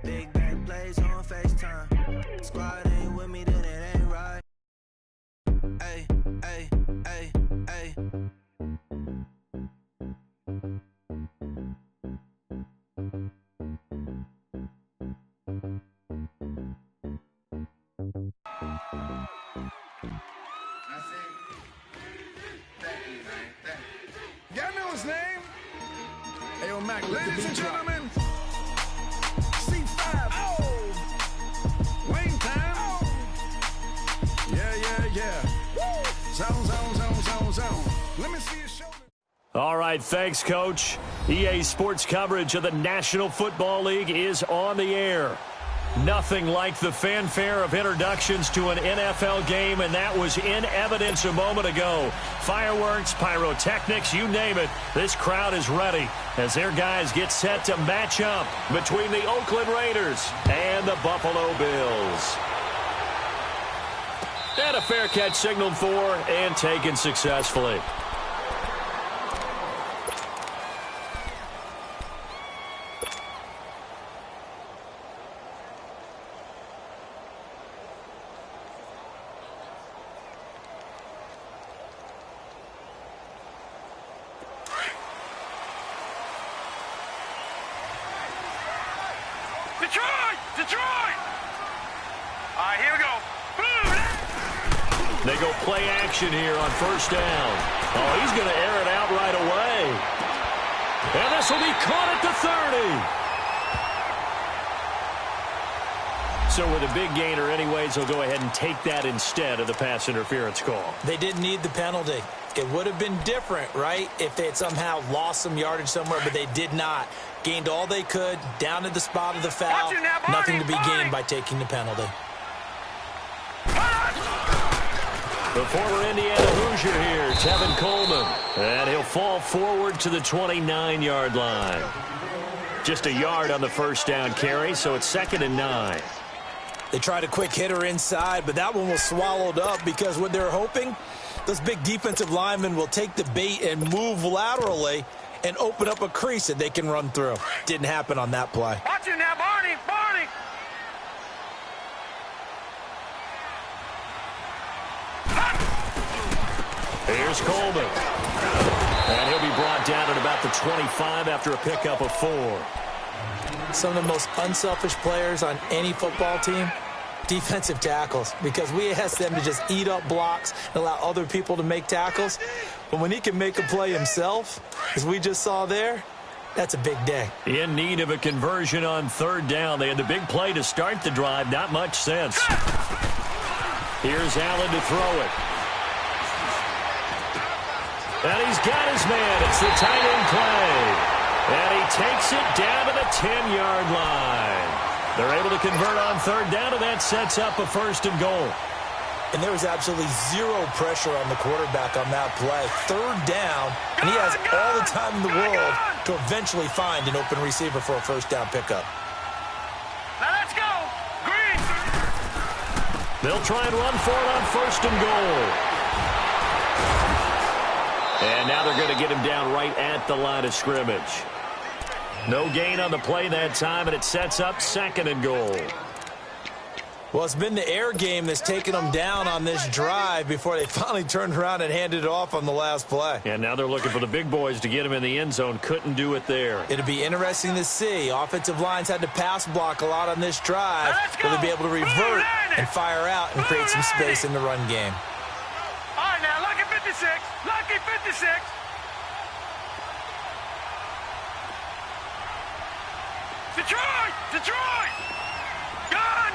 Big back plays on FaceTime. Squad ain't with me, then it ain't right. Ay, ay, ay, ay. Y'all know his name? Hey, yo, Mac, ladies and gentlemen, C5. Oh! Wayne time. Oh! Yeah. Zone. Let me see your shoulder. All right, thanks, Coach. EA Sports coverage of the National Football League is on the air. Nothing like the fanfare of introductions to an NFL game, and that was in evidence a moment ago. Fireworks, pyrotechnics, you name it. This crowd is ready as their guys get set to match up between the Oakland Raiders and the Buffalo Bills. And a fair catch signaled for and taken successfully. Detroit! All right, here we go. They go play action here on first down. Oh, he's going to air it out right away. And this will be caught at the 30. So with a big gainer anyways, they'll go ahead and take that instead of the pass interference call. They didn't need the penalty. It would have been different, right, if they had somehow lost some yardage somewhere, but they did not. Gained all they could, down to the spot of the foul. Nothing to be gained by taking the penalty. The former Indiana Hoosier here, Tevin Coleman. And he'll fall forward to the 29-yard line. Just a yard on the first down carry, so it's 2nd and 9. They tried a quick hitter inside, but that one was swallowed up because what they're hoping, those big defensive linemen will take the bait and move laterally and open up a crease that they can run through. Didn't happen on that play. Watch it now, Barney! Here's Coleman. And he'll be brought down at about the 25 after a pickup of 4. Some of the most unselfish players on any football team, defensive tackles, because we ask them to just eat up blocks and allow other people to make tackles. But when he can make a play himself, as we just saw there, that's a big day. In need of a conversion on 3rd down. They had the big play to start the drive. Not much sense. Here's Allen to throw it. And he's got his man. It's the tight end play. And he takes it down to the 10-yard line. They're able to convert on 3rd down, and that sets up a 1st and goal. And there was absolutely zero pressure on the quarterback on that play. 3rd down, and he has all the time in the world to eventually find an open receiver for a 1st down pickup. Now let's go. Green. They'll try and run for it on 1st and goal. And now they're going to get him down right at the line of scrimmage. No gain on the play that time, and it sets up 2nd and goal. Well, it's been the air game that's taken them down on this drive before they finally turned around and handed it off on the last play. And now they're looking for the big boys to get him in the end zone. Couldn't do it there. It'll be interesting to see. Offensive lines had to pass block a lot on this drive. Will they be able to revert and fire out and create some space in the run game? All right, now, lucky 56. Lucky 56. Detroit! Gone!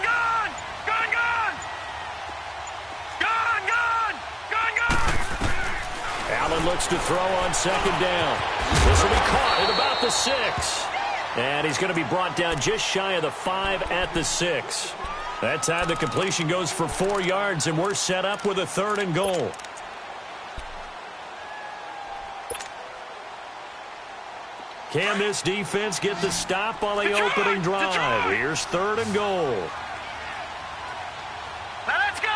Allen looks to throw on 2nd down. This will be caught at about the 6. And he's going to be brought down just shy of the 5 at the 6. That time the completion goes for 4 yards, and we're set up with a 3rd and goal. Can this defense get the stop on the opening drive? Here's 3rd and goal. Now let's go.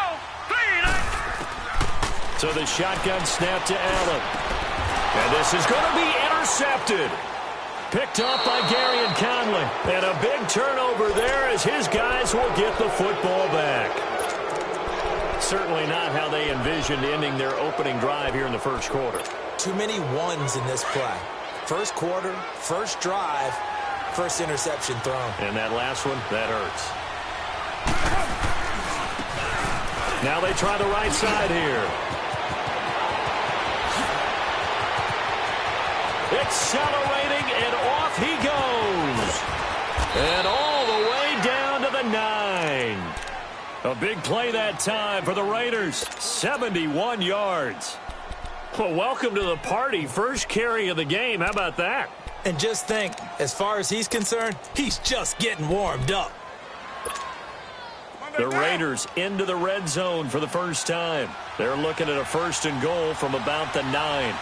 So the shotgun snap to Allen. And this is going to be intercepted. picked off by Gary and Conley. And a big turnover there as his guys will get the football back. Certainly not how they envisioned ending their opening drive here in the first quarter. Too many ones in this play. First quarter, first drive, first interception thrown. And that last one, that hurts. Now they try the right side here. Accelerating, and off he goes. And all the way down to the 9. A big play that time for the Raiders. 71 yards. Well, welcome to the party. First carry of the game. How about that? And just think, as far as he's concerned, he's just getting warmed up. The Raiders into the red zone for the first time. They're looking at a 1st and goal from about the 9.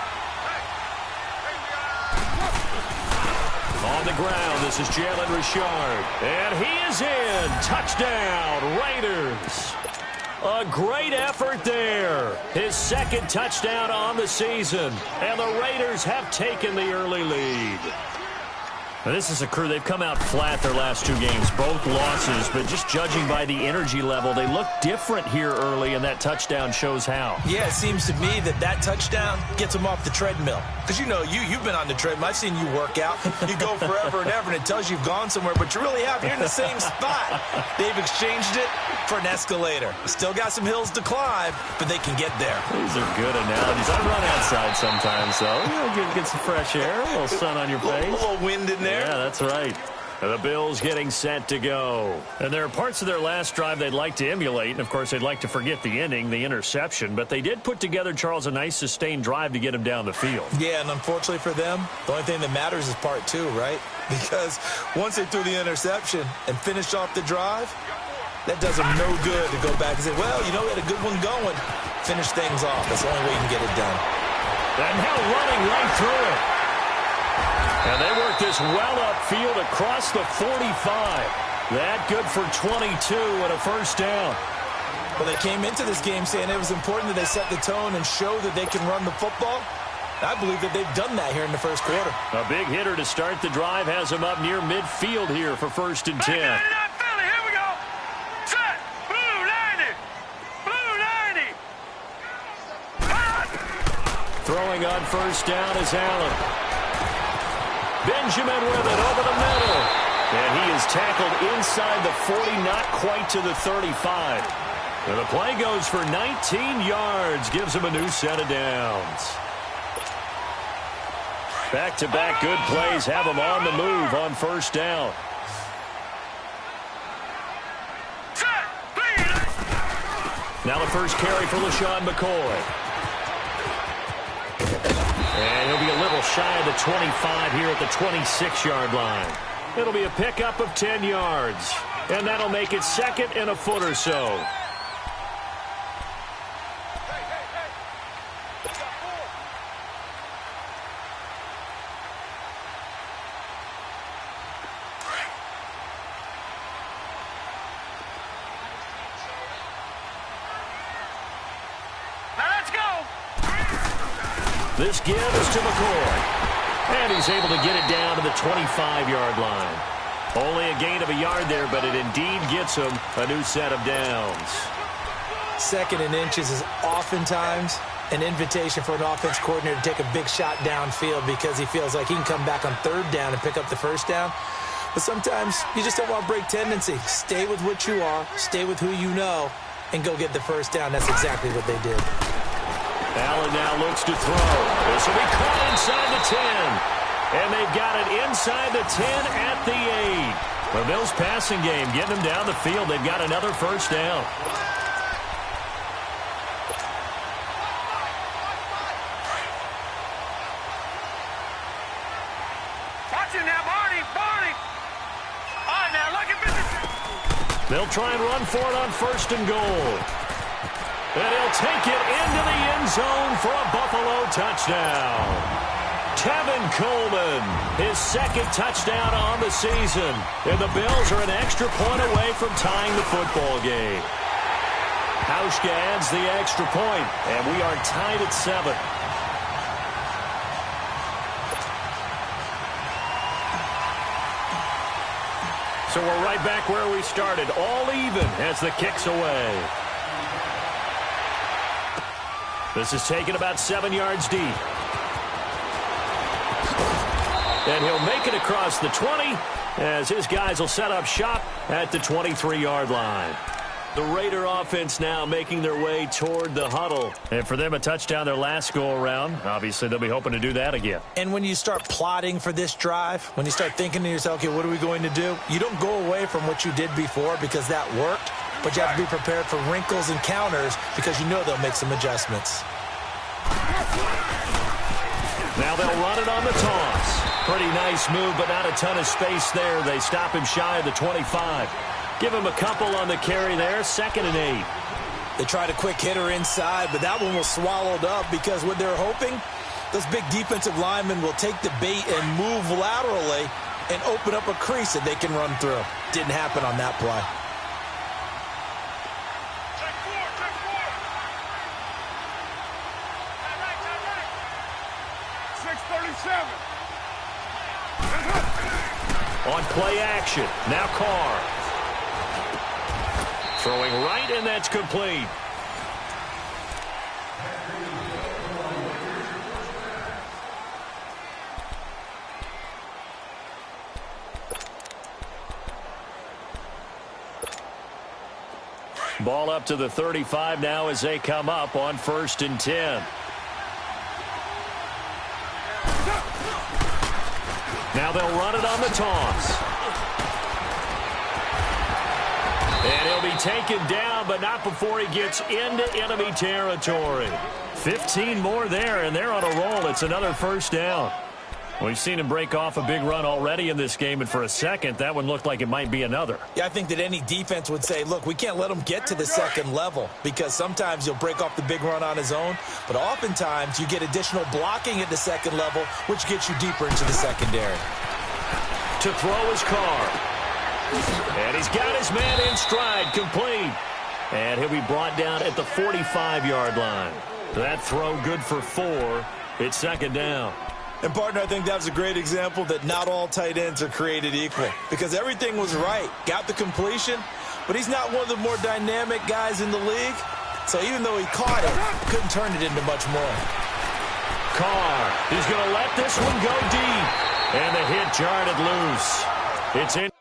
On the ground, this is Jalen Richard. And he is in. Touchdown, Raiders. A great effort there. His 2nd touchdown on the season. And the Raiders have taken the early lead. Now, this is a crew, they've come out flat their last 2 games, both losses, but just judging by the energy level, they look different here early, and that touchdown shows how. Yeah, it seems to me that touchdown gets them off the treadmill. Because, you know, you've been on the treadmill. I've seen you work out. You go forever and ever, and it tells you you've gone somewhere, but you really have. You're in the same spot. They've exchanged it for an escalator. Still got some hills to climb, but they can get there. These are good analogies. I run outside sometimes, though. You know, get some fresh air, a little sun on your face. A little wind in there. Yeah, that's right. The Bills getting set to go. And there are parts of their last drive they'd like to emulate. And, of course, they'd like to forget the ending, the interception. But they did put together, Charles, a nice sustained drive to get him down the field. Yeah, and unfortunately for them, the only thing that matters is part 2, right? Because once they threw the interception and finished off the drive, that does them no good to go back and say, well, you know, we had a good one going. Finish things off. That's the only way you can get it done. And now running right through it. And they work this well upfield across the 45. That good for 22 and a 1st down. Well, they came into this game saying it was important that they set the tone and show that they can run the football. I believe that they've done that here in the first quarter. A big hitter to start the drive has them up near midfield here for 1st and 10. Here we go. Set. Blue 90. Blue 90. Throwing on 1st down is Allen. Benjamin with it over the middle. And he is tackled inside the 40, not quite to the 35. And the play goes for 19 yards, gives him a new set of downs. Back-to-back good plays have him on the move on 1st down. Now the first carry for LaShawn McCoy. And he'll be a little shy of the 25 here at the 26-yard line. It'll be a pickup of 10 yards. And that'll make it 2nd and a foot or so. This give is to McCoy. And he's able to get it down to the 25-yard line. Only a gain of a yard there, but it indeed gets him a new set of downs. 2nd and inches is oftentimes an invitation for an offense coordinator to take a big shot downfield because he feels like he can come back on 3rd down and pick up the 1st down. But sometimes you just don't want to break tendency. Stay with what you are, stay with who you know, and go get the 1st down. That's exactly what they did. Allen now looks to throw. This will be caught inside the 10. And they've got it inside the 10 at the 8. The Bills passing game getting them down the field. They've got another 1st down. Watch him now, Barney. All right, now look at this. They'll try and run for it on 1st and goal. And he'll take it into the end zone for a Buffalo touchdown. Tevin Coleman, his 2nd touchdown on the season. And the Bills are an extra point away from tying the football game. Hauschka adds the extra point, and we are tied at 7. So we're right back where we started, all even as the kick's away. This is taken about 7 yards deep. And he'll make it across the 20 as his guys will set up shop at the 23-yard line. The Raider offense now making their way toward the huddle. And for them, a touchdown their last go-around. Obviously, they'll be hoping to do that again. And when you start plotting for this drive, when you start thinking to yourself, okay, what are we going to do? You don't go away from what you did before because that worked, but you have to be prepared for wrinkles and counters because you know they'll make some adjustments. Now they'll run it on the toss. Pretty nice move, but not a ton of space there. They stop him shy of the 25. Give him a couple on the carry there, 2nd and 8. They tried a quick hitter inside, but that one was swallowed up because what they're hoping, those big defensive linemen will take the bait and move laterally and open up a crease that they can run through. Didn't happen on that play. On play action, now Carr. Throwing right, and that's complete. Ball up to the 35 now as they come up on 1st and 10. Now they'll run it on the toss. And he'll be taken down, but not before he gets into enemy territory. 15 more there, and they're on a roll. It's another 1st down. We've seen him break off a big run already in this game, and for a second, that one looked like it might be another. Yeah, I think that any defense would say, look, we can't let him get to the 2nd level because sometimes he'll break off the big run on his own, but oftentimes you get additional blocking at the 2nd level, which gets you deeper into the secondary. To throw his Carr. And he's got his man in stride, complete. And he'll be brought down at the 45-yard line. That throw good for 4. It's 2nd down. And, partner, I think that was a great example that not all tight ends are created equal because everything was right. Got the completion, but he's not one of the more dynamic guys in the league. So even though he caught it, couldn't turn it into much more. Carr is going to let this one go deep. And the hit jarred it loose. It's in.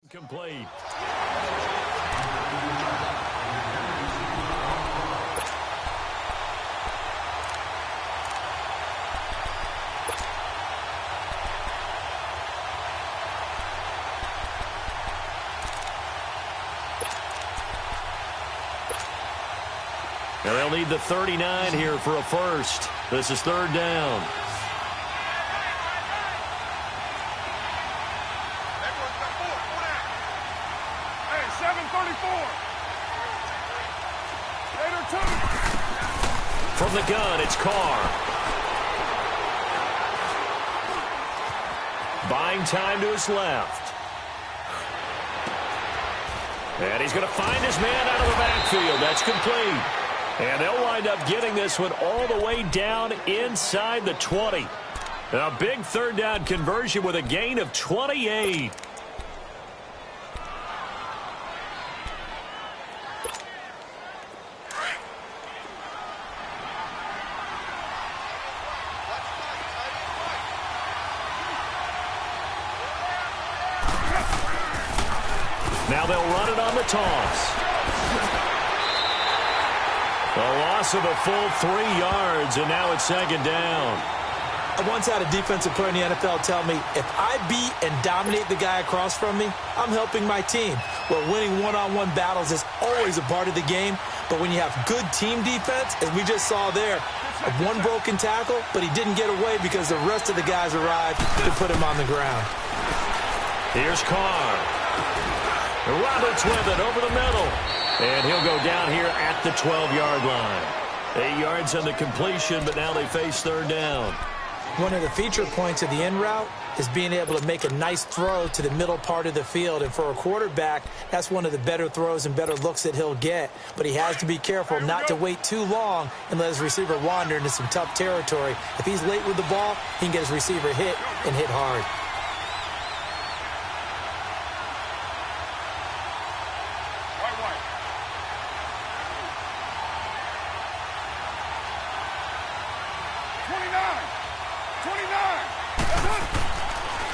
Complete. Now they'll need the 39 here for a 1st. This is 3rd down. Hey, 7:34. Raider 2. From the gun, it's Carr. Buying time to his left. And he's going to find his man out of the backfield. That's complete. And they'll wind up getting this one all the way down inside the 20. A big 3rd down conversion with a gain of 28. Now they'll run it on the toss. A loss of a full 3 yards, and now it's 2nd down. I once had a defensive player in the NFL tell me, if I beat and dominate the guy across from me, I'm helping my team. Well, winning one-on-one battles is always a part of the game, but when you have good team defense, as we just saw there, one broken tackle, but he didn't get away because the rest of the guys arrived to put him on the ground. Here's Carr. Roberts with it over the middle. And he'll go down here at the 12-yard line. 8 yards on the completion, but now they face third down. One of the feature points of the in route is being able to make a nice throw to the middle part of the field. And for a quarterback, that's one of the better throws and better looks that he'll get. But he has to be careful not to wait too long and let his receiver wander into some tough territory. If he's late with the ball, he can get his receiver hit and hit hard.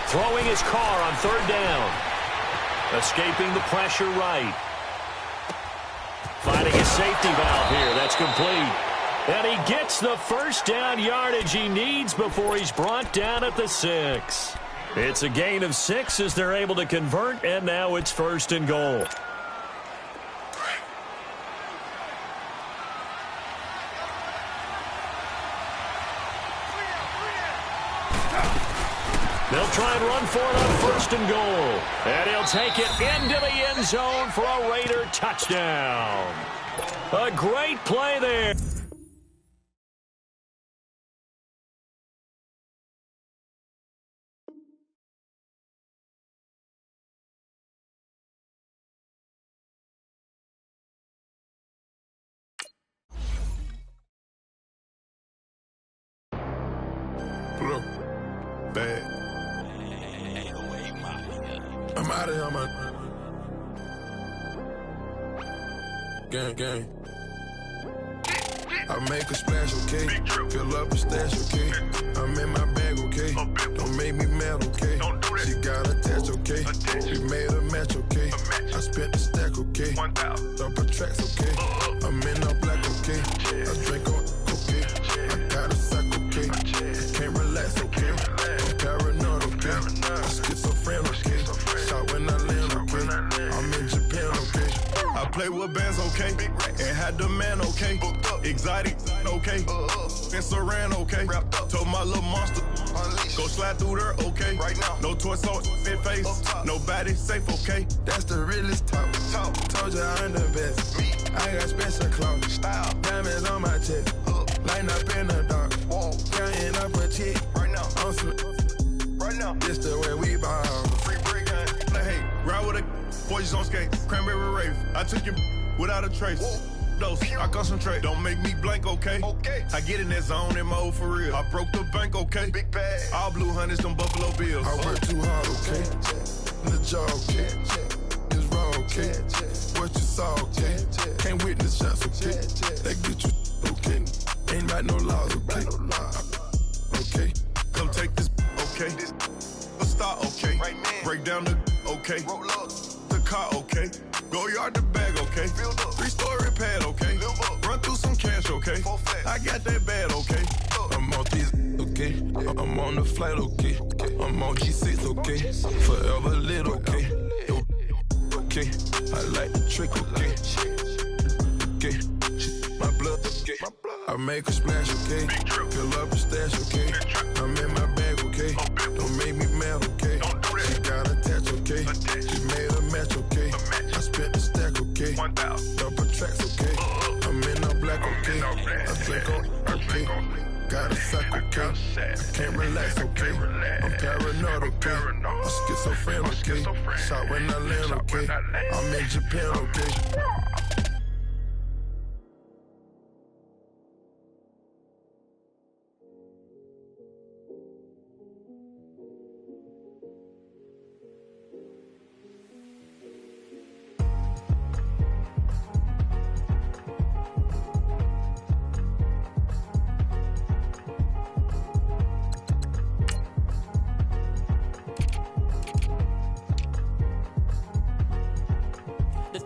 Throwing his Carr on third down. Escaping the pressure right. Finding a safety valve here. That's complete. And he gets the first down yardage he needs before he's brought down at the 6. It's a gain of 6 as they're able to convert, and now it's first and goal. They'll try and run for it on first and goal. And he'll take it into the end zone for a Raider touchdown. A great play there. Bad. I'm out of here, man. Gang. I make a splash, okay? Fill up a stash, okay? I'm in my bag, okay? Don't make me mad, okay? She got attached, okay? We made a match, okay? I spent the stack, okay? Double tracks, okay? I'm in all black, okay? I drink on, okay? I got a sack, okay? I can't relax, okay? I'm paranoid, okay? I'm schizophrenic, okay? Shot when I land, okay? I'm in Japan, okay? I play with bands, okay? And had the man, okay? Exotic, okay? And Saran, okay? Told my little monster, go slide through there, okay? No torso, fit face, nobody safe, okay? That's the realest talk. Told you I'm the best. I got special clothes, diamonds on my chest, lighting up in the dark, counting up a check. On some, this the way we ball. Free break, hey, ride with a boys on skate, cranberry rave. I took you without a trace. Dose, I concentrate, don't make me blank, okay? I get in that zone in mode for real. I broke the bank, okay? Big bag. All blue hundreds, them Buffalo Bills. I work too hard, okay? In the jaw, okay? It's raw, okay? What you saw, okay? Can't witness shots, okay? That get you, okay? Ain't got no laws, okay? Okay? Come take this, okay? A star, okay? Break down the, okay? The car, okay? Go yard the bag, okay? 3-story pad, okay? Run through some cash, okay? I got that bad, okay? I'm on this, okay? I'm on the flight, okay? I'm on G6, okay? Forever lit, okay? Okay? I like the trick, okay? Okay? My blood, okay? I make a splash, okay? Fill up a stash, okay? I'm in my bag, okay? Don't make me mad, okay? She got attached, okay? She made a match, okay? I spent the stack, okay? Double tracks, okay? I'm in all black, okay? I drink on, okay? Got a sack, okay? I can't relax, okay? I'm paranoid, okay? I'm schizophrenic, okay? Shot when I land, okay? I'm in Japan, okay?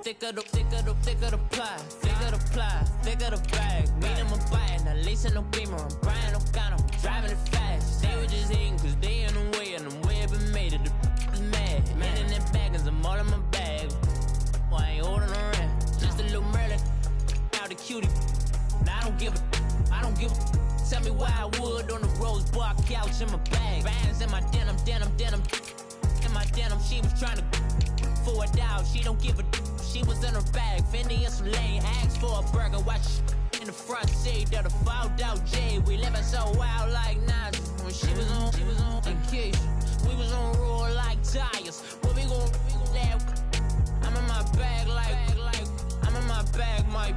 thicker the pie, thicker the ply, thicker the bag. Mean I'm a biting, at least in no beamer. I'm Brian O'Connor, I'm driving it fast. They were just hating cause they in the way, and the way I've been made it. The is mad. Man in them baggins, I'm all in my bag. Well, I ain't holding around. Just a little Merlin, out the cutie. Now I don't give a. Tell me why I would on the rose bar couch in my bag. Bands in my denim. In my denim, she was trying to for it out. She don't give a. She was in her bag. Fendi and some lane. Asked for a burger. Watch in the front seat of the fouled out J. We living so wild like Nas. When she was on vacation. We was on roll like tires. What we gon' I'm in my bag like I'm in my bag, Mike.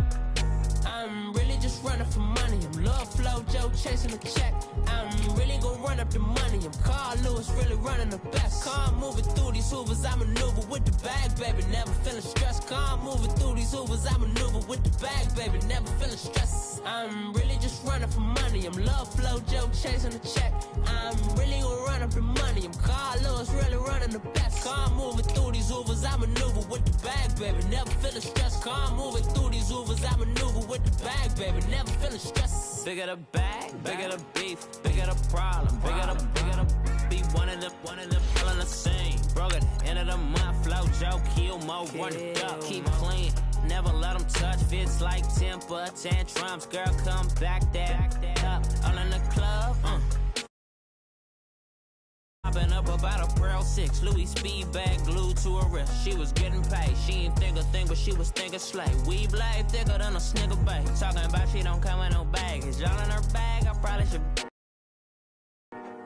I'm really just running for money. I'm Love Flow Joe chasing the check. I'm really gonna run up the money. I'm Carl Lewis, really running the best. Car moving through these Hoovers, I maneuver with the bag, baby. Never feeling stressed. Car moving through these Hoovers, I maneuver with the bag, baby. Never feeling stressed. I'm really just running for money. I'm Love Flow Joe chasing the check. I'm really gonna run up the money. I'm Carl Lewis, really running the best. Car moving through these Hoovers, I maneuver with the bag, baby. Never feeling stressed. Car moving through these Hoovers, I maneuver with the bag, baby. Never feeling stressed. Bigger the bag, bigger the beef, bigger the problem, bigger the be one of them all in the same. Broke at the end of the month, Flow Joe, kill mo, run it up, keep clean. Never let them touch, fits like temper tantrums. Girl, come back that up, all in the club. Popping up about a Pearl 6, Louis speed bag glued to her wrist. She was getting paid, she ain't think a thing, but she was thinking slay. We blade thicker than a snicker bag. Talking about she don't come with no baggage. Y'all in her bag, I probably should.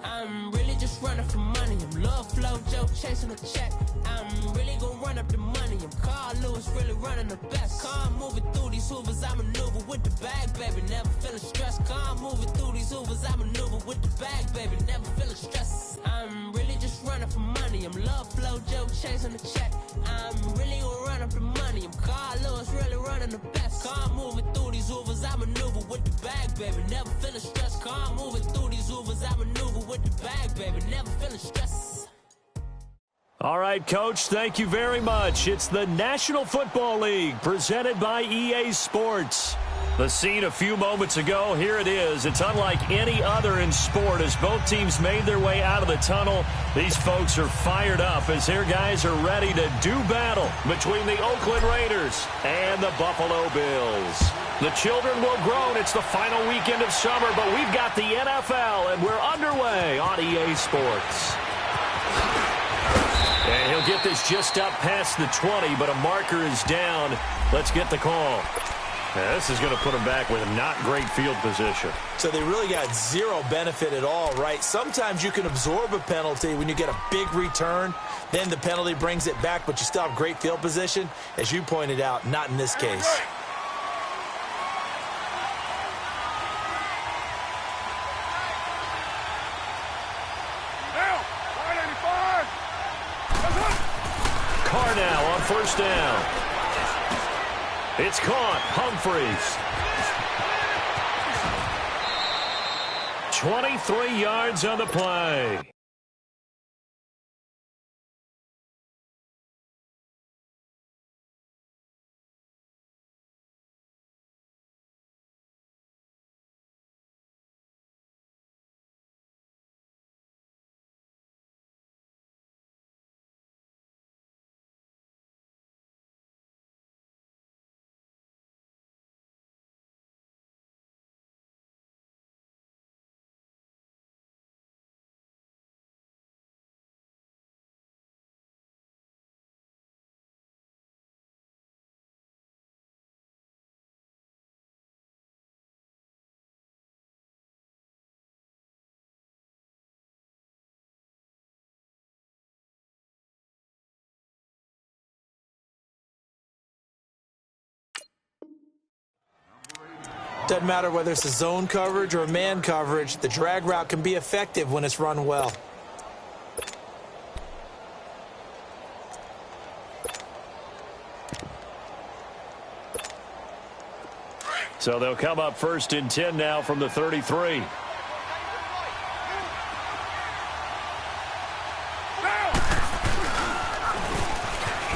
I'm really just running for money. I'm Love Flow Joe chasing the check. I'm really gonna run up the money. I'm Carl Lewis, really running the best. Car moving through these Hoovers, I maneuver with the bag, baby. Never feeling stressed. Car moving through these Hoovers, I maneuver with the bag, baby. Never feeling stressed. I'm really just running for money. I'm Love Flow Joe chasing the check. I'm really gonna run up the money. I'm Carl Lewis, really running the best. Car moving through these Hoovers, I maneuver with the bag, baby. Never feeling stressed. Car moving through these Hoovers, I maneuver with the bag, baby. Never feeling stressed. All right, Coach, thank you very much. It's the National Football League presented by EA Sports. The scene a few moments ago, here it is. It's unlike any other in sport as both teams made their way out of the tunnel. These folks are fired up as their guys are ready to do battle between the Oakland Raiders and the Buffalo Bills. The children will groan. It's the final weekend of summer, but we've got the NFL, and we're underway on EA Sports. And he'll get this just up past the 20, but a marker is down. Let's get the call. Now, this is going to put them back with a not great field position. So they really got zero benefit at all, right? Sometimes you can absorb a penalty when you get a big return. Then the penalty brings it back, but you still have great field position. As you pointed out, not in this case. Carr now on first down. It's caught. Humphreys. 23 yards on the play. Doesn't matter whether it's a zone coverage or a man coverage, the drag route can be effective when it's run well. So they'll come up first and 10 now from the 33.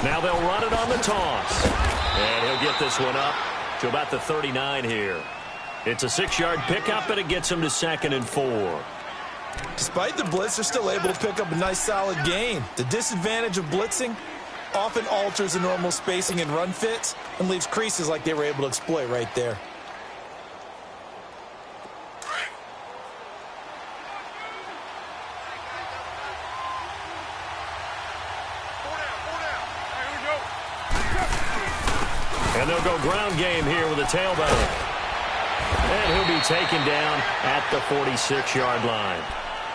Now they'll run it on the toss. And he'll get this one up to about the 39 here. It's a 6-yard pickup, and it gets him to 2nd and 4. Despite the blitz, they're still able to pick up a nice, solid gain. The disadvantage of blitzing often alters the normal spacing and run fits and leaves creases like they were able to exploit right there. And they'll go ground game here with a tailback. And he'll be taken down at the 46-yard line.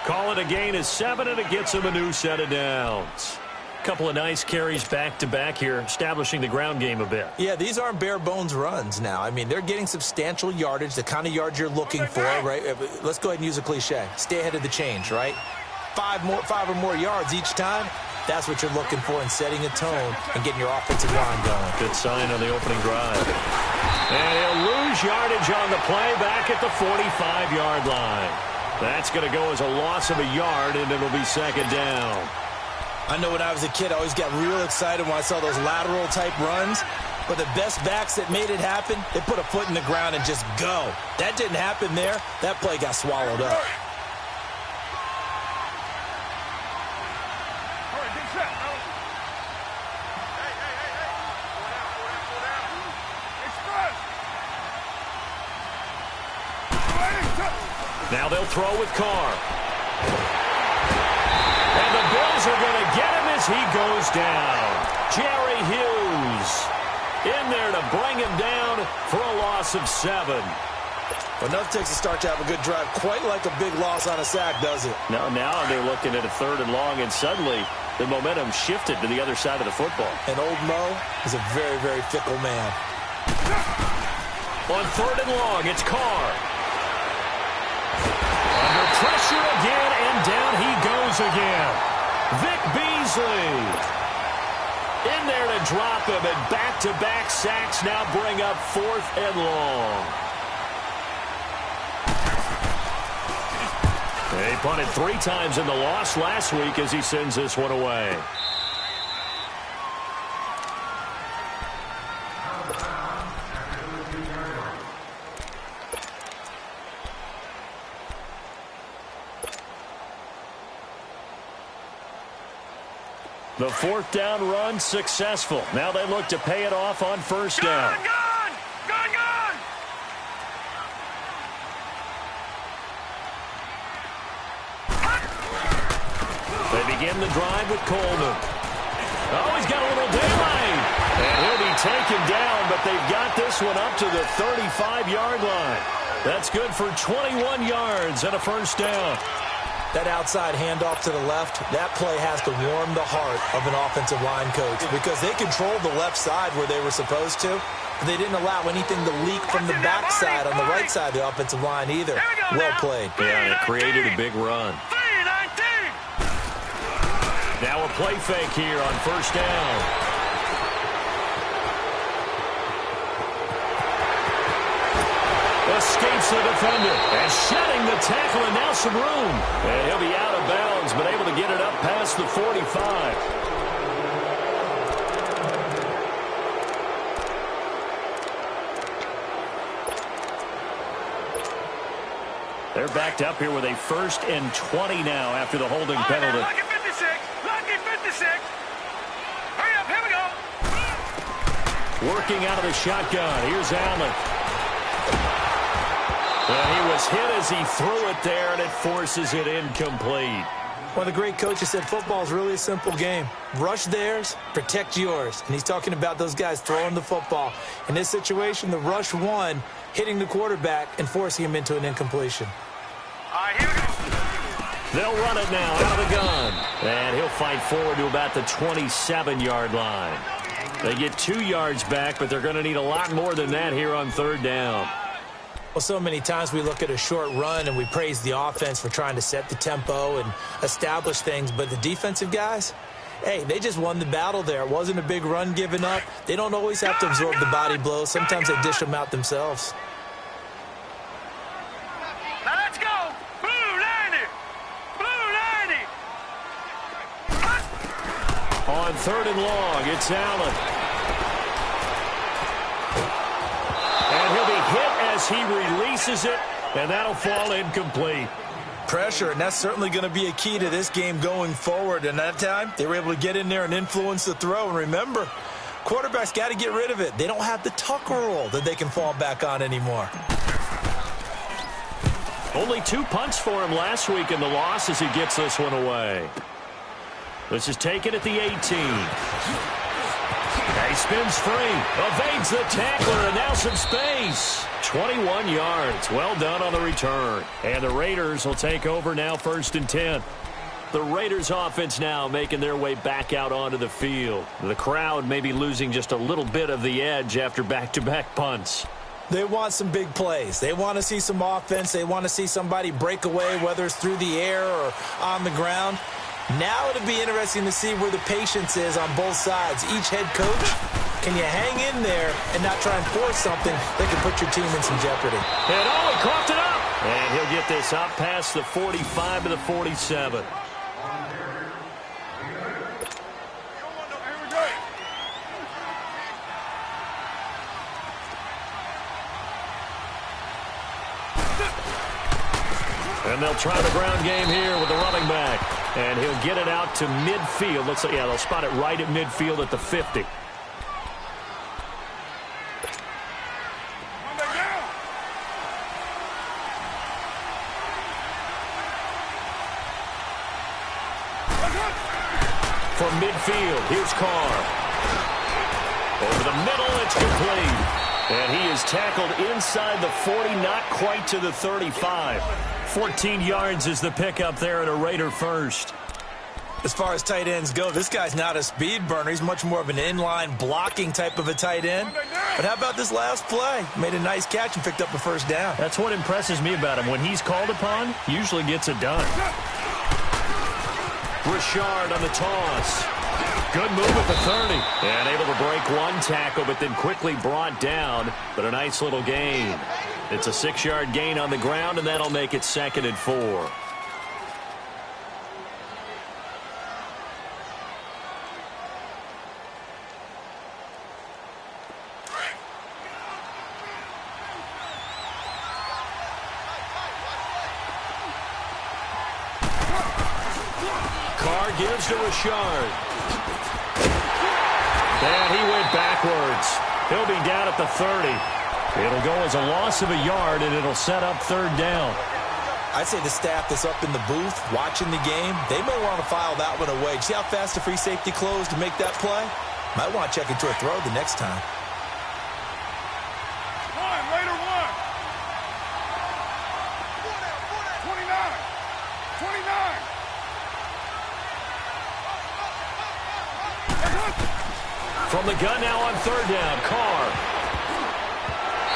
Call it a gain of 7, and it gets him a new set of downs. Couple of nice carries back-to-back here, establishing the ground game a bit. Yeah, these aren't bare-bones runs now. I mean, they're getting substantial yardage, the kind of yards you're looking for, right? Let's go ahead and use a cliche. Stay ahead of the change, right? 5 or more yards each time. That's what you're looking for in setting a tone and getting your offensive line going. Good sign on the opening drive. And he'll lose yardage on the play back at the 45-yard line. That's going to go as a loss of a yard, and it'll be 2nd down. I know when I was a kid, I always got real excited when I saw those lateral-type runs. But the best backs that made it happen, they put a foot in the ground and just go. That didn't happen there. That play got swallowed up. Now they'll throw with Carr. And the Bills are going to get him as he goes down. Jerry Hughes in there to bring him down for a loss of 7. Well, enough takes a start to have a good drive. Quite like a big loss on a sack, does it? Now they're looking at a 3rd and long, and suddenly the momentum shifted to the other side of the football. And old Mo is a very, very fickle man. On 3rd and long, it's Carr. Under pressure again, and down he goes again. Vic Beasley in there to drop him, and back-to-back sacks now bring up 4th and long. He punted 3 times in the loss last week as he sends this one away. The 4th down run successful. Now they look to pay it off on 1st down. Gone! They begin the drive with Coleman. Oh, he's got a little daylight. And he'll be taken down, but they've got this one up to the 35-yard line. That's good for 21 yards and a 1st down. That outside handoff to the left, that play has to warm the heart of an offensive line coach because they controlled the left side where they were supposed to. But they didn't allow anything to leak from the backside on the right side of the offensive line either. Well played. Yeah, and it created a big run. Now a play fake here on 1st down. Escapes the defender and shedding the tackle, and now some room. And he'll be out of bounds, but able to get it up past the 45. They're backed up here with a 1st and 20 now after the holding penalty. Lucky 56. Lucky 56. Hurry up. Here we go. Working out of the shotgun. Here's Allen. And he was hit as he threw it there, and it forces it incomplete. One of the great coaches said football is really a simple game. Rush theirs, protect yours. And he's talking about those guys throwing the football. In this situation, the rush won, hitting the quarterback and forcing him into an incompletion. All right, here we go. They'll run it now out of the gun. And he'll fight forward to about the 27-yard line. They get 2 yards back, but they're going to need a lot more than that here on 3rd down. Well, so many times we look at a short run and we praise the offense for trying to set the tempo and establish things, but the defensive guys, hey, they just won the battle there. It wasn't a big run given up. They don't always have to absorb the body blows. Sometimes they dish them out themselves. Now let's go. Blue 90. Blue 90. On 3rd and long, it's Allen. And he'll be hit as he releases it, and that'll fall incomplete. Pressure, and that's certainly going to be a key to this game going forward. And that time, they were able to get in there and influence the throw. And remember, quarterbacks got to get rid of it. They don't have the Tucker rule that they can fall back on anymore. Only 2 punts for him last week in the loss as he gets this one away. This is taken at the 18. He spins free, evades the tackler, and now some space. 21 yards. Well done on the return. And the Raiders will take over now 1st and 10. The Raiders offense now making their way back out onto the field. The crowd may be losing just a little bit of the edge after back-to-back punts. They want some big plays. They want to see some offense. They want to see somebody break away, whether it's through the air or on the ground. Now it'll be interesting to see where the patience is on both sides. Each head coach, can you hang in there and not try and force something that could put your team in some jeopardy? And he coughed it up. And he'll get this up past the 45 to the 47. And they'll try the ground game here with the running back. And he'll get it out to midfield. Looks like, yeah, they'll spot it right at midfield at the 50. From midfield, here's Carr. Over the middle, it's complete. And he is tackled inside the 40, not quite to the 35. 14 yards is the pickup there at a Raider first. As far as tight ends go, this guy's not a speed burner. He's much more of an inline blocking type of a tight end. But how about this last play? Made a nice catch and picked up a first down. That's what impresses me about him. When he's called upon, he usually gets it done. Richard on the toss. Good move at the 30. And able to break one tackle, but then quickly brought down. But a nice little gain. It's a 6-yard gain on the ground, and that'll make it 2nd and 4. Carr gives to Richard. And he went backwards. He'll be down at the 30. It'll go as a loss of a yard, and it'll set up 3rd down. I'd say the staff that's up in the booth watching the game, they may want to file that one away. See how fast the free safety closed to make that play? Might want to check into a throw the next time. One, Raider 1. 29. 29. From the gun now on 3rd down, Carr.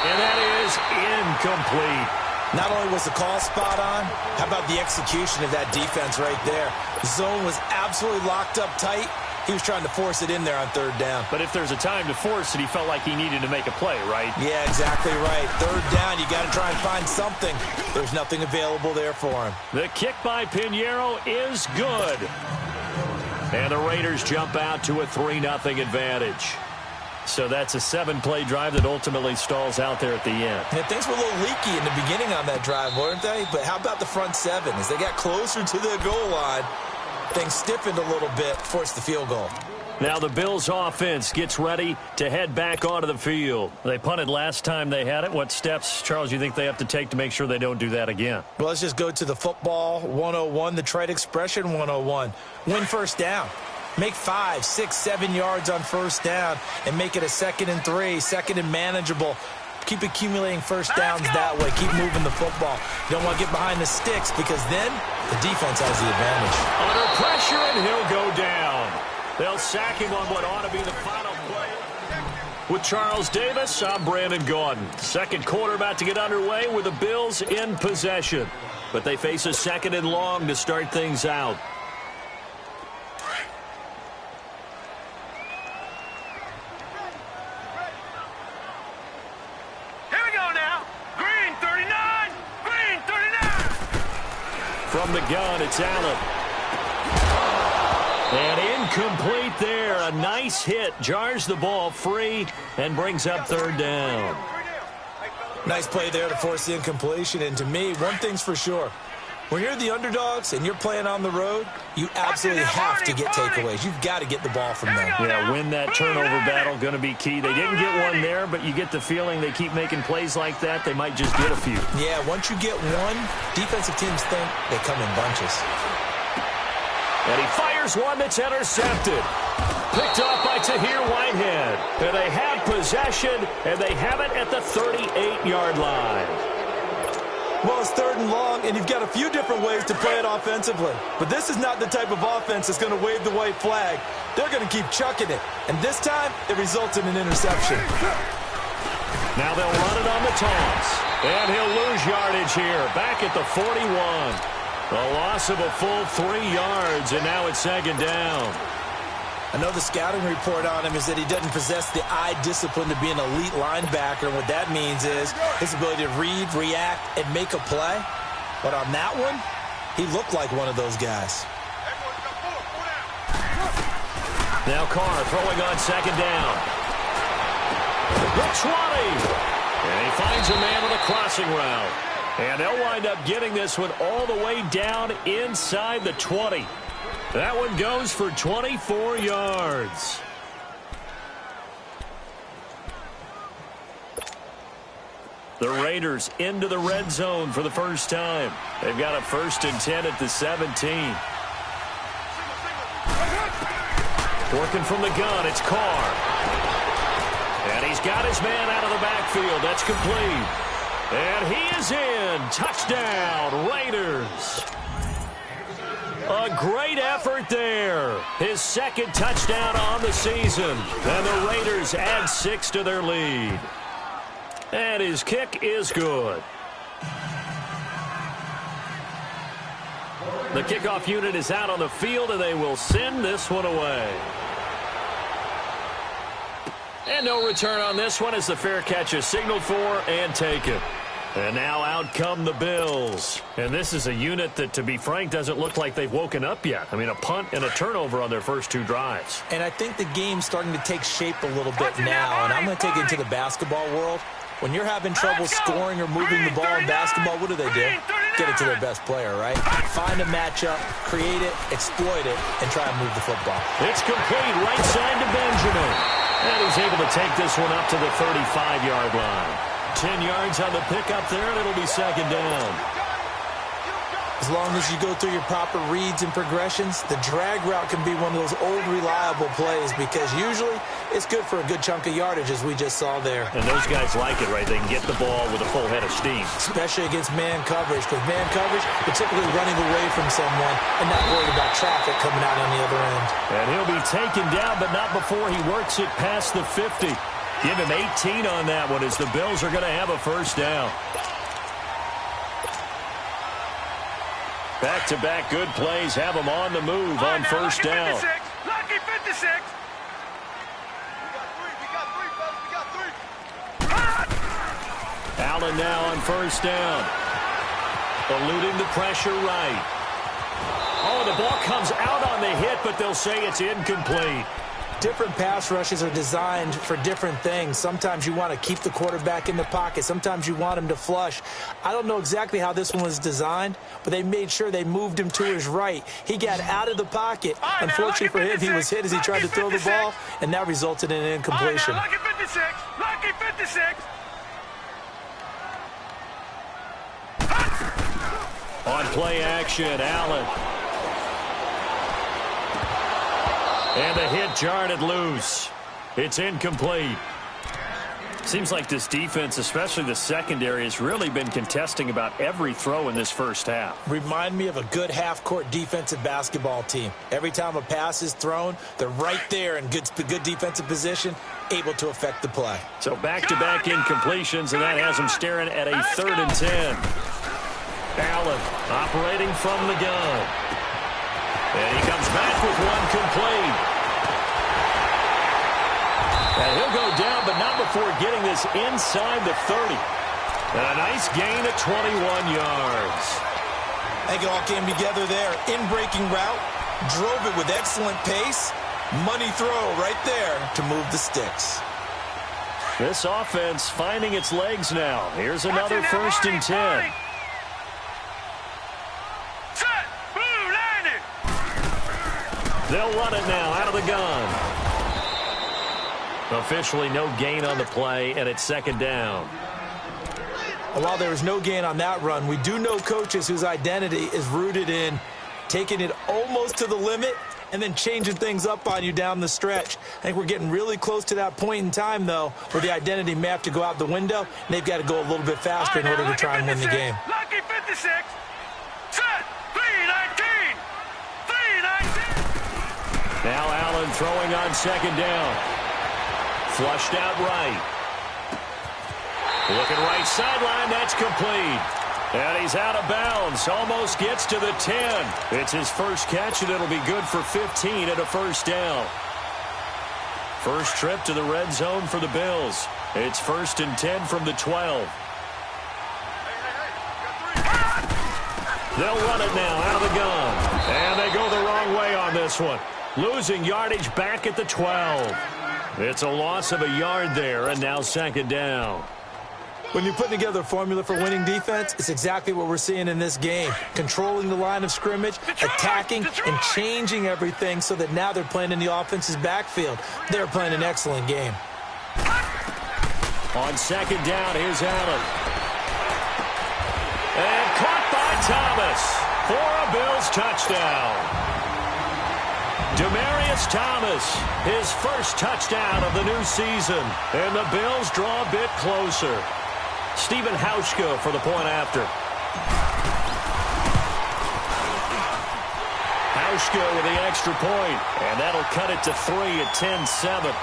And that is incomplete. Not only was the call spot on, how about the execution of that defense right there? The zone was absolutely locked up tight. He was trying to force it in there on 3rd down. But if there's a time to force it, he felt like he needed to make a play, right? Yeah, exactly right. 3rd down, you got to try and find something. There's nothing available there for him. The kick by Pinheiro is good. And the Raiders jump out to a 3-0 advantage. So that's a 7-play drive that ultimately stalls out there at the end. And things were a little leaky in the beginning on that drive, weren't they? But how about the front 7? As they got closer to the goal line, things stiffened a little bit, forced the field goal. Now the Bills offense gets ready to head back onto the field. They punted last time they had it. What steps, Charles, you think they have to take to make sure they don't do that again? Well, let's just go to the football 101, the trade expression 101. Win first down. Make 5, 6, 7 yards on first down and make it a 2nd and 3, 2nd and manageable. Keep accumulating first downs that way. Keep moving the football. You don't want to get behind the sticks because then the defense has the advantage. Under pressure, and he'll go down. They'll sack him on what ought to be the final play. With Charles Davis, I'm Brandon Gaudin. Second quarter about to get underway with the Bills in possession. But they face a 2nd and long to start things out. From the gun, it's Allen. And Incomplete there. A nice hit. Jars the ball free and brings up third down. Nice play there to force the incompletion. And to me, one thing's for sure. When you're the underdogs and you're playing on the road, you absolutely have to get takeaways. You've got to get the ball from them. Yeah, win that turnover battle, going to be key. They didn't get one there, but you get the feeling they keep making plays like that, they might just get a few. Yeah, once you get one, defensive teams think they come in bunches. And he fires one that's intercepted. Picked off by Tahir Whitehead. And they have possession, and they have it at the 38-yard line. Well, it's third and long, and you've got a few different ways to play it offensively. But this is not the type of offense that's going to wave the white flag. They're going to keep chucking it. And this time, it results in an interception. Now they'll run it on the toss. And he'll lose yardage here. Back at the 41. A loss of a full 3 yards, and now it's second down. I know the scouting report on him is that he doesn't possess the eye discipline to be an elite linebacker. And what that means is his ability to read, react, and make a play. But on that one, he looked like one of those guys. Now Carr throwing on second down. The 20. And he finds a man with a crossing route. And they'll wind up getting this one all the way down inside the 20. That one goes for 24 yards. The Raiders into the red zone for the first time. They've got a 1st and 10 at the 17. Working from the gun, it's Carr. And he's got his man out of the backfield. That's complete. And he is in. Touchdown, Raiders. A great effort there. His 2nd touchdown on the season. And the Raiders add 6 to their lead. And his kick is good. The kickoff unit is out on the field, and they will send this one away. And no return on this one as the fair catch is signaled for and taken. And now out come the Bills. And this is a unit that, to be frank, doesn't look like they've woken up yet. I mean, a punt and a turnover on their first 2 drives. And I think the game's starting to take shape a little bit now. And I'm going to take it into the basketball world. When you're having trouble scoring or moving the ball in basketball, what do? Get it to their best player, right? Find a matchup, create it, exploit it, and try and move the football. It's complete right side to Benjamin. And he's able to take this one up to the 35-yard line. 10 yards on the pickup there, and it'll be second down. As long as you go through your proper reads and progressions, the drag route can be one of those old reliable plays because usually it's good for a good chunk of yardage, as we just saw there. And those guys like it, right? They can get the ball with a full head of steam. Especially against man coverage, because man coverage, particularly running away from someone and not worried about traffic coming out on the other end. And he'll be taken down, but not before he works it past the 50. Give him 18 on that one as the Bills are going to have a first down. Back-to-back good plays have them on the move on first down. Lucky 56. Allen now on first down. Eluding the pressure right. Oh, the ball comes out on the hit, but they'll say it's incomplete. Different pass rushes are designed for different things. Sometimes you want to keep the quarterback in the pocket. Sometimes you want him to flush. I don't know exactly how this one was designed, but they made sure they moved him to his right. He got out of the pocket. Unfortunately for him, he was hit as he tried to throw the ball, and that resulted in an incompletion. Lucky 56. Lucky 56. On play action, Allen. And the hit jarred it loose. It's incomplete. Seems like this defense, especially the secondary, has really been contesting about every throw in this first half. Remind me of a good half-court defensive basketball team. Every time a pass is thrown, they're right there in good defensive position, able to affect the play. So back-to-back incompletions, and that has them staring at a 3rd and 10. Allen operating from the gun. And he comes back with one complete. And he'll go down, but not before getting this inside the 30. And a nice gain of 21 yards. I think it all came together there. In-breaking route, Drove it with excellent pace. Money throw right there to move the sticks. This offense finding its legs now. Here's another 1st and 10. Set. Blue landed. They'll run it now out of the gun. Officially no gain on the play, and it's 2nd down. While there was no gain on that run, we do know coaches whose identity is rooted in taking it almost to the limit and then changing things up on you down the stretch. I think we're getting really close to that point in time, though, where the identity may have to go out the window, and they've got to go a little bit faster in order to try and win the game. Lucky 56. Set. 3-19. 3-19. Now Allen throwing on 2nd down. Flushed out right. Looking right sideline, that's complete. And he's out of bounds, almost gets to the 10. It's his first catch, and it'll be good for 15 and a 1st down. First trip to the red zone for the Bills. It's 1st and 10 from the 12. They'll run it now out of the gun. And they go the wrong way on this one. Losing yardage back at the 12. It's a loss of a yard there, and now 2nd down. When you're putting together a formula for winning defense, it's exactly what we're seeing in this game. Controlling the line of scrimmage, attacking, and changing everything so that now they're playing in the offense's backfield. They're playing an excellent game. On 2nd down, here's Allen. And caught by Thomas for a Bills touchdown. Demaryius Thomas, his first touchdown of the new season. And the Bills draw a bit closer. Stephen Hauschka for the point after. Hauschka with the extra point, and that'll cut it to 3 at 10-7.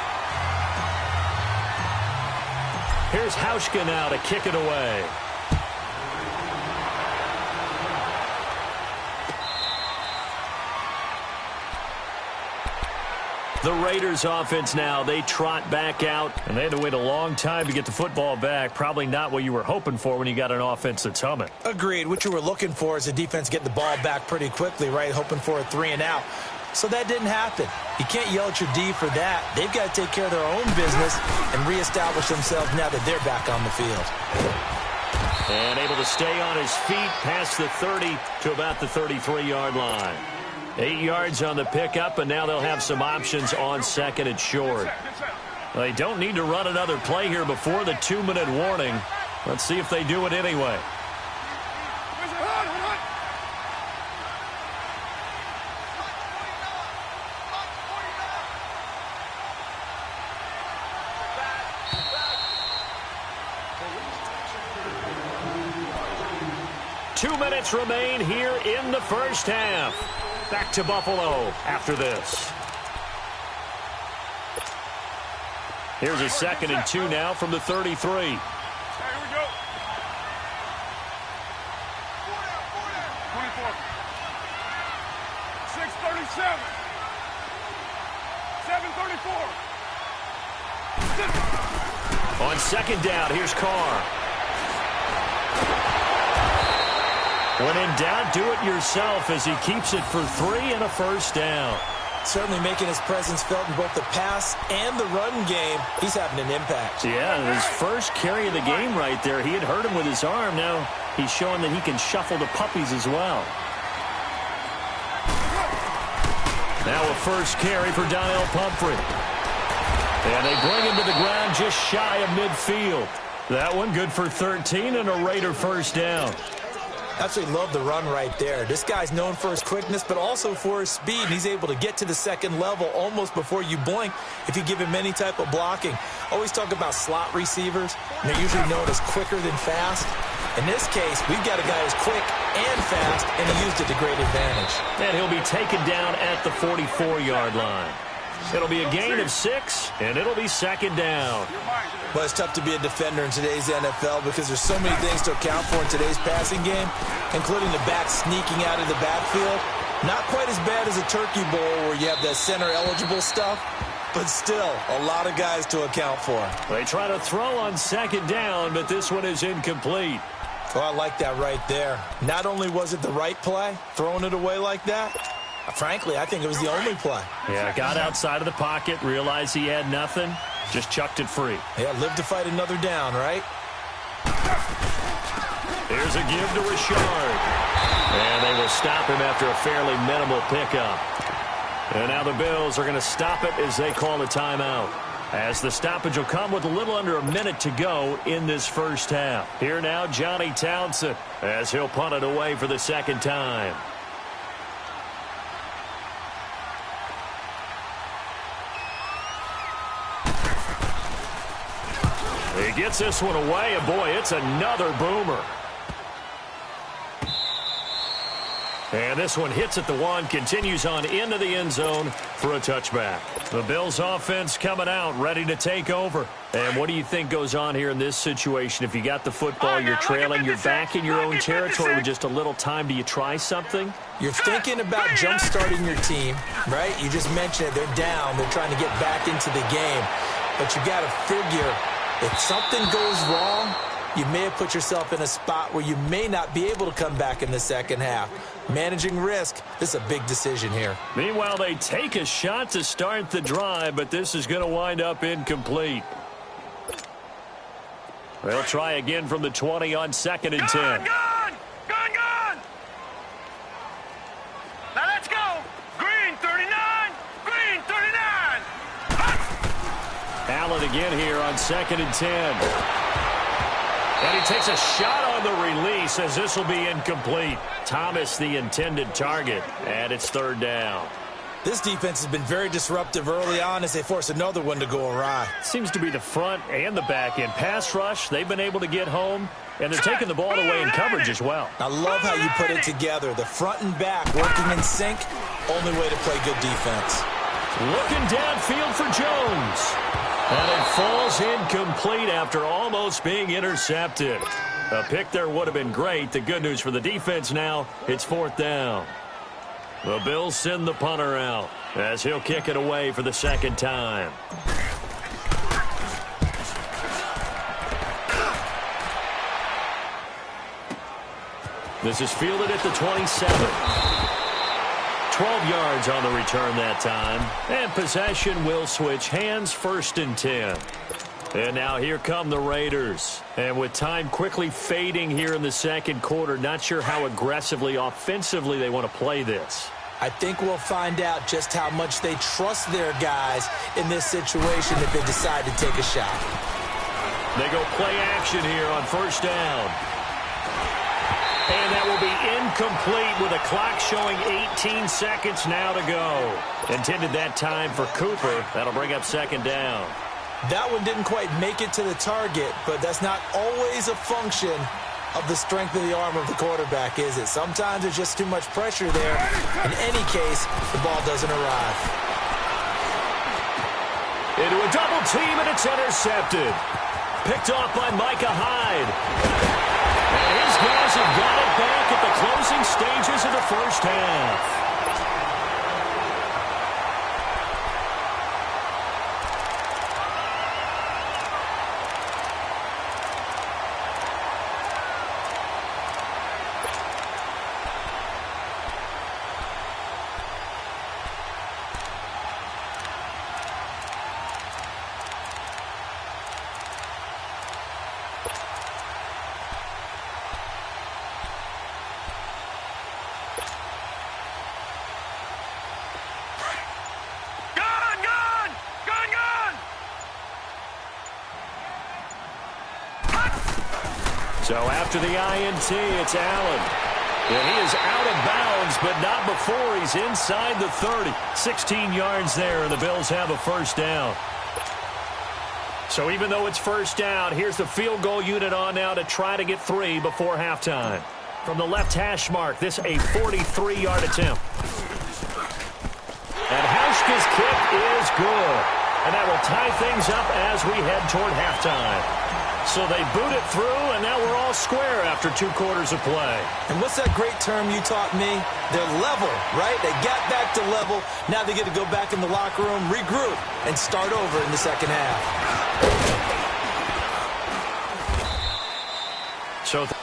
Here's Hauschka now to kick it away. The Raiders offense now, they trot back out, and they had to wait a long time to get the football back. Probably not what you were hoping for when you got an offense that's humming. Agreed. What you were looking for is the defense getting the ball back pretty quickly, right? Hoping for a 3-and-out. So that didn't happen. You can't yell at your D for that. They've got to take care of their own business and reestablish themselves now that they're back on the field. And able to stay on his feet past the 30 to about the 33-yard line. 8 yards on the pickup, and now they'll have some options on 2nd and short. They don't need to run another play here before the 2-minute warning. Let's see if they do it anyway. Two minutes remain here in the first half. Back to Buffalo after this. Here's a 2nd and 2 now from the 33. Here we go. 24. 6:37. 7:34. On 2nd down, here's Carr. When in doubt, do it yourself as he keeps it for 3 and a 1st down. Certainly making his presence felt in both the pass and the run game. He's having an impact. Yeah, his first carry of the game right there. He had hurt him with his arm. Now he's showing that he can shuffle the puppies as well. Now a first carry for Donnell Pumphrey. And they bring him to the ground just shy of midfield. That one good for 13 and a Raider 1st down. Absolutely love the run right there. This guy's known for his quickness, but also for his speed. And he's able to get to the 2nd level almost before you blink if you give him any type of blocking. Always talk about slot receivers, and they're usually known as quicker than fast. In this case, we've got a guy who's quick and fast, and he used it to great advantage. And he'll be taken down at the 44-yard line. It'll be a gain of 6, and it'll be 2nd down. Well, it's tough to be a defender in today's NFL because there's so many things to account for in today's passing game, including the back sneaking out of the backfield. Not quite as bad as a turkey bowl where you have that center-eligible stuff, but still a lot of guys to account for. They try to throw on 2nd down, but this one is incomplete. Oh, I like that right there. Not only was it the right play, throwing it away like that, Frankly, I think it was the only play. Yeah, got outside of the pocket, realized he had nothing, just chucked it free. Yeah, live to fight another down, right? Here's a give to Richard. And they will stop him after a fairly minimal pickup. And now the Bills are going to stop it as they call a timeout. As the stoppage will come with a little under a minute to go in this first half. Here now, Johnny Townsend, as he'll punt it away for the second time. He gets this one away, and boy, it's another boomer. And this one hits at the one, continues on into the end zone for a touchback. The Bills offense coming out, ready to take over. And what do you think goes on here in this situation? If you got the football, you're trailing, you're back in your own territory with just a little time. Do you try something? You're thinking about jump-starting your team, right? You just mentioned it. They're down. They're trying to get back into the game. But you got to figure, if something goes wrong, you may have put yourself in a spot where you may not be able to come back in the second half. Managing risk, this is a big decision here. Meanwhile, they take a shot to start the drive, but this is going to wind up incomplete. They'll try again from the 20 on 2nd and 10. Gone! Now let's go! Green 39! Green 39! Allen again here on 2nd and 10. And he takes a shot on the release as this will be incomplete. Thomas the intended target, and it's 3rd down. This defense has been very disruptive early on as they force another one to go awry. Seems to be the front and the back end. Pass rush, they've been able to get home, and they're taking the ball away in coverage as well. I love how you put it together. The front and back working in sync, only way to play good defense. Looking downfield for Jones. And it falls incomplete after almost being intercepted. A pick there would have been great. The good news for the defense now, it's 4th down. The Bills send the punter out as he'll kick it away for the second time. This is fielded at the 27. 12 yards on the return that time. And possession will switch hands, 1st and 10. And now here come the Raiders. And with time quickly fading here in the second quarter, not sure how aggressively, offensively they want to play this. I think we'll find out just how much they trust their guys in this situation if they decide to take a shot. They go play action here on 1st down. And that will be incomplete with a clock showing 18 seconds now to go. Intended that time for Cooper. That'll bring up 2nd down. That one didn't quite make it to the target, but that's not always a function of the strength of the arm of the quarterback, is it? Sometimes there's just too much pressure there. In any case, the ball doesn't arrive. Into a double team, and it's intercepted. Picked off by Micah Hyde. And his guys have got it back at the closing stages of the first half. So after the INT, it's Allen. And he is out of bounds, but not before he's inside the 30. 16 yards there, and the Bills have a 1st down. So even though it's 1st down, here's the field goal unit on now to try to get 3 before halftime. From the left hash mark, this a 43-yard attempt. And Hauschka's kick is good. And that will tie things up as we head toward halftime. So they boot it through, and now we're all square after 2 quarters of play. And what's that great term you taught me? They're level, right? They got back to level. Now they get to go back in the locker room, regroup, and start over in the second half.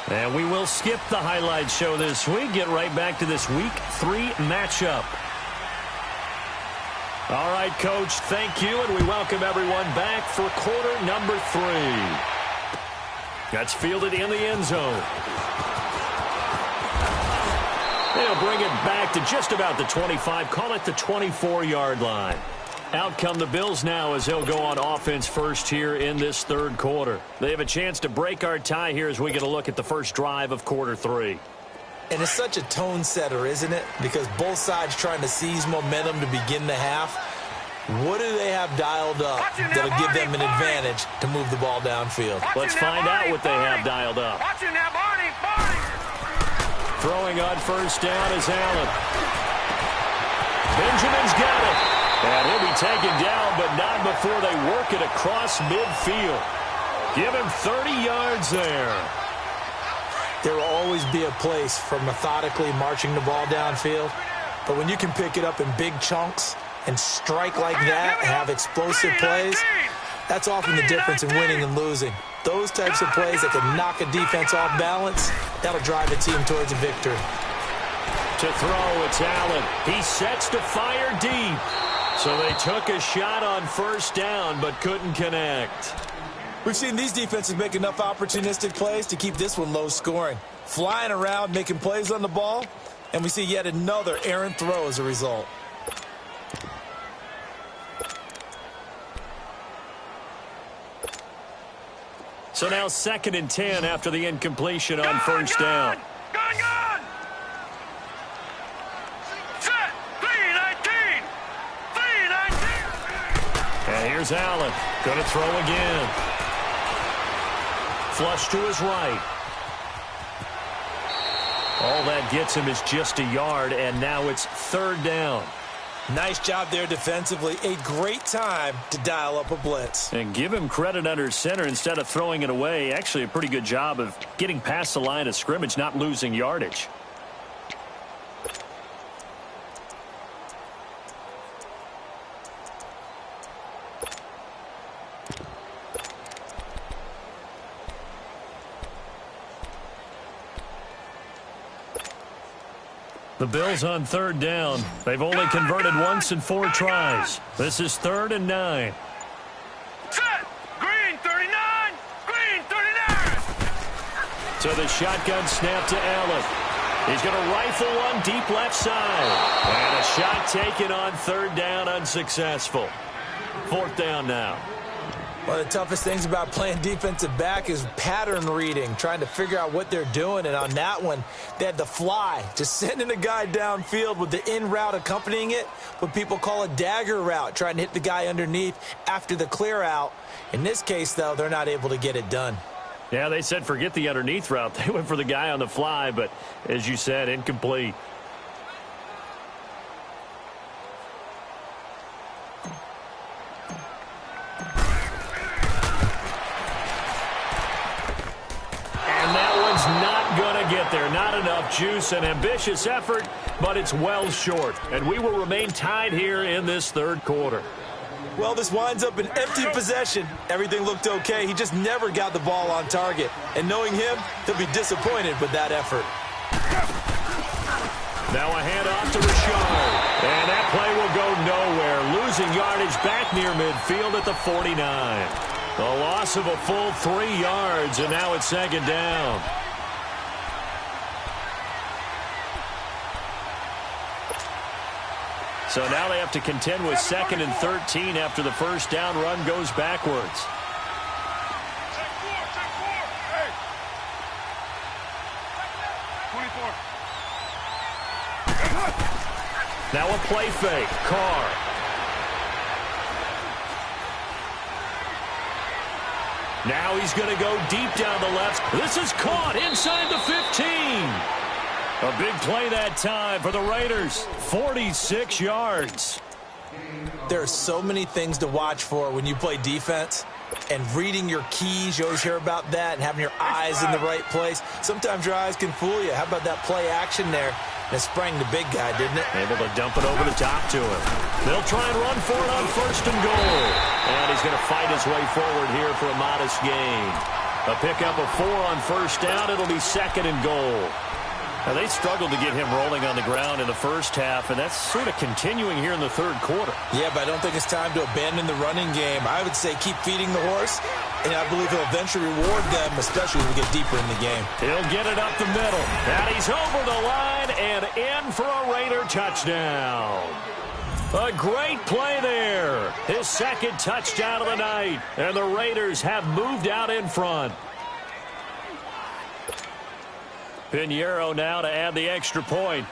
And we will skip the highlight show this week. Get right back to this Week 3 matchup. All right, Coach, thank you, and we welcome everyone back for quarter number 3. That's fielded in the end zone. They'll bring it back to just about the 25, call it the 24-yard line. Out come the Bills now as they'll go on offense first here in this third quarter. They have a chance to break our tie here as we get a look at the first drive of quarter 3. And it's such a tone setter, isn't it? Because both sides trying to seize momentum to begin the half. What do they have dialed up that'll give them an advantage to move the ball downfield? Let's find out what they have dialed up. Throwing on first down is Allen. Benjamin's got it. And he'll be taken down, but not before they work it across midfield. Give him 30 yards there. There will always be a place for methodically marching the ball downfield. But when you can pick it up in big chunks and strike like that and have explosive plays, that's often the difference in winning and losing. Those types of plays that can knock a defense off balance, that'll drive a team towards a victory. To throw, it's Allen. He sets to fire deep. So they took a shot on first down but couldn't connect. We've seen these defenses make enough opportunistic plays to keep this one low scoring. Flying around, making plays on the ball, and we see yet another errant throw as a result. So now 2nd and 10 after the incompletion on first down. Gun! Set! 3-19! 3-19! And here's Allen. Going to throw again. Flush to his right. All that gets him is just a yard, and now it's 3rd down. Nice job there defensively. A great time to dial up a blitz. And give him credit under center instead of throwing it away. Actually, a pretty good job of getting past the line of scrimmage, not losing yardage. The Bills on 3rd down. They've only converted once in 4 tries. This is 3rd and 9. Set! Green 39! Green 39! So the shotgun snap to Allen. He's going to rifle one deep left side. And a shot taken on 3rd down, unsuccessful. 4th down now. One of the toughest things about playing defensive back is pattern reading, trying to figure out what they're doing. And on that one, they had the fly, just sending a guy downfield with the in route accompanying it, what people call a dagger route, trying to hit the guy underneath after the clear out. In this case, though, they're not able to get it done. Yeah, they said forget the underneath route. They went for the guy on the fly, but as you said, incomplete. There, not enough juice, an ambitious effort, but it's well short. And we will remain tied here in this 3rd quarter. Well, this winds up an empty possession. Everything looked okay. He just never got the ball on target. And knowing him, he'll be disappointed with that effort. Now a handoff to Rashard. And that play will go nowhere. Losing yardage back near midfield at the 49. A loss of a full 3 yards, and now it's 2nd down. So now they have to contend with 2nd and 13 after the first down run goes backwards. Check 4. Hey. 24. Now a play fake. Carr. Now he's going to go deep down the left. This is caught inside the 15. A big play that time for the Raiders. 46 yards. There are so many things to watch for when you play defense. And reading your keys, you always hear about that, and having your eyes in the right place. Sometimes your eyes can fool you. How about that play action there? And it sprang the big guy, didn't it? Able to dump it over the top to him. They'll try and run for it on 1st and goal. And he's going to fight his way forward here for a modest gain. A pickup of 4 on 1st down. It'll be 2nd and goal. Now, they struggled to get him rolling on the ground in the first half, and that's sort of continuing here in the third quarter. Yeah, but I don't think it's time to abandon the running game. I would say keep feeding the horse, and I believe he'll eventually reward them, especially as we get deeper in the game. He'll get it up the middle. And he's over the line and in for a Raider touchdown. A great play there. His second touchdown of the night. And the Raiders have moved out in front. Pinheiro now to add the extra point.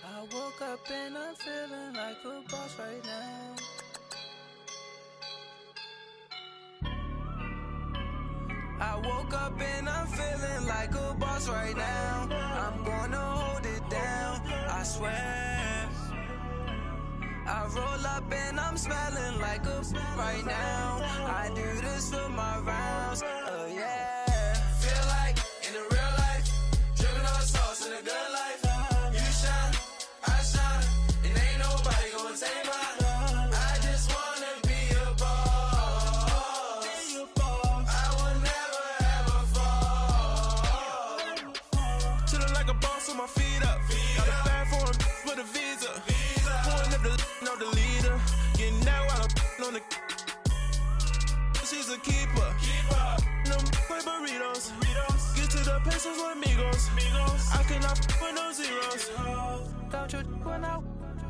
I woke up and I'm feeling like a boss right now. I woke up and I'm feeling like a boss right now. I'm gonna hold it down, I swear. I roll up and I'm smelling like a right now. I do this for my rounds, yeah. Feel like in the real life, dripping on sauce in a good life. You shine, I shine, and ain't nobody gonna take mine. I just wanna be a boss. I will never ever fall. Chillin' like a boss with my feet up. Got a bag for him with a visa. Pulling up the leader. Getting that while I'm on the. She's a keeper. No play burritos. Get to the pesos with amigos. I cannot with no zeros. Don't you run out?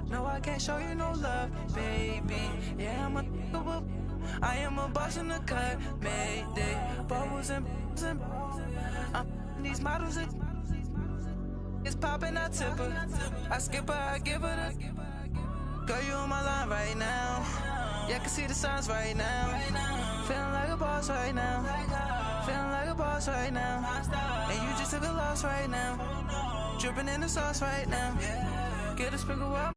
No, I can't show you no love, baby. Yeah, I am a boss in the cut. Mayday. Bubbles and these models. It's popping, I tip her. I skip her, I give her the. Girl, you on my line right now. Yeah, I can see the signs right now. Feeling like a boss right now. Feeling like a boss right now. And you just took a loss right now. Dripping in the sauce right now. Get a sprinkle up.